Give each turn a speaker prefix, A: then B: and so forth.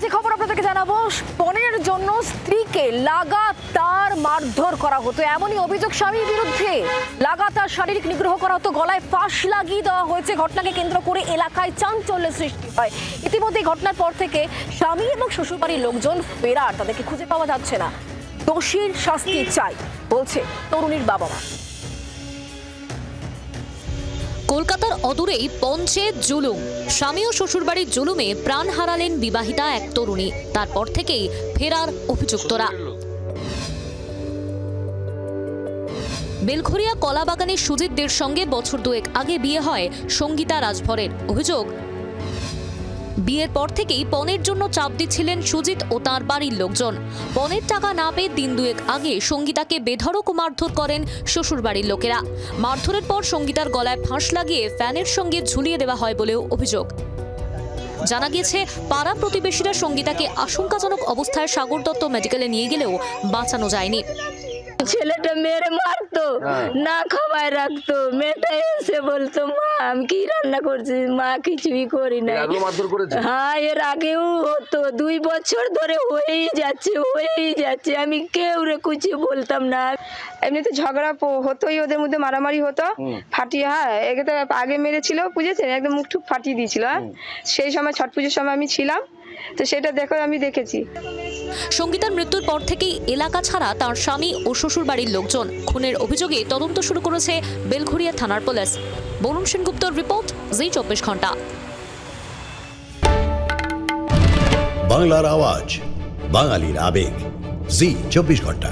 A: যে খবর আপনাদেরকে জানাবো, পণের জন্য স্ত্রীকে লাগাতার মারধর করা হতো, এমনই অভিযোগ স্বামীর বিরুদ্ধে। লাগাতার শারীরিক নিগ্রহ করা হতো, গলায় ফাঁস লাগিয়ে দেওয়া হয়েছে। ঘটনাকে কেন্দ্র করে এলাকায় চাঞ্চল্যের সৃষ্টি হয়। ইতিমধ্যে ঘটনার পর থেকে স্বামী এবং শ্বশুরবাড়ির লোকজন ফেরার, তাদেরকে খুঁজে পাওয়া যাচ্ছে না। দোষীর শাস্তি চাই বলছে তরুণীর বাবা মা।
B: কলকাতার অদূরেই পঞ্চে জুলুম। স্বামী ও শ্বশুরবাড়ির জুলুমে প্রাণ হারালেন বিবাহিতা এক তরুণী। তারপর থেকেই ফেরার অভিযুক্তরা। বেলঘরিয়া কলাবাগানের সুজিতদের সঙ্গে বছর দুয়েক আগে বিয়ে হয় সঙ্গীতা রাজভরের। অভিযোগ, বিয়ের পর থেকেই পণের জন্য চাপ দিচ্ছিলেন সুজিত ও তাঁর বাড়ির লোকজন। পণের টাকা না পেয়ে দিন দুয়েক আগে সঙ্গীতাকে বেধড়ক মারধর করেন শ্বশুরবাড়ির লোকেরা। মারধরের পর সঙ্গীতার গলায় ফাঁস লাগিয়ে ফ্যানের সঙ্গে ঝুলিয়ে দেওয়া হয় বলেও অভিযোগ। জানা গিয়েছে, পাড়া প্রতিবেশীরা সঙ্গীতাকে আশঙ্কাজনক অবস্থায় সাগর দত্ত মেডিকেলে নিয়ে গেলেও বাঁচানো যায়নি।
C: ছেলেটা মেরে মারতো, না খাওয়ায় রাখতো। মেয়েটা এসে বলতো, মা আমি কি রান্না করছি, মা কিছুই করি না। হ্যাঁ, এর আগেও হতো, 2 বছর ধরে হয়েই যাচ্ছে। আমি কেউ রে কিছু বলতাম না। এমনিতে ঝগড়া হতোই, ওদের মধ্যে মারামারি হতো, ফাটিয়ে। হ্যাঁ, একে তো আগে মেরেছিল, বুঝেছেন, একদম মুখ টুক ফাটিয়ে দিয়েছিল। সেই সময় ছট পুজোর সময় আমি ছিলাম, তো সেটা আমি দেখেছি।
B: সঙ্গীতার মৃত্যুর পর থেকেই এলাকা ছাড়া তার স্বামী ও শ্বশুরবাড়ির লোকজন। খুনের অভিযোগে তদন্ত শুরু করেছে বেলঘরিয়া থানার পুলিশ। বরুণ সেনগুপ্তর রিপোর্ট, জি 24 ঘন্টা।
D: বাংলার আওয়াজ, বাঙালির আবেগ, জি 24 ঘন্টা।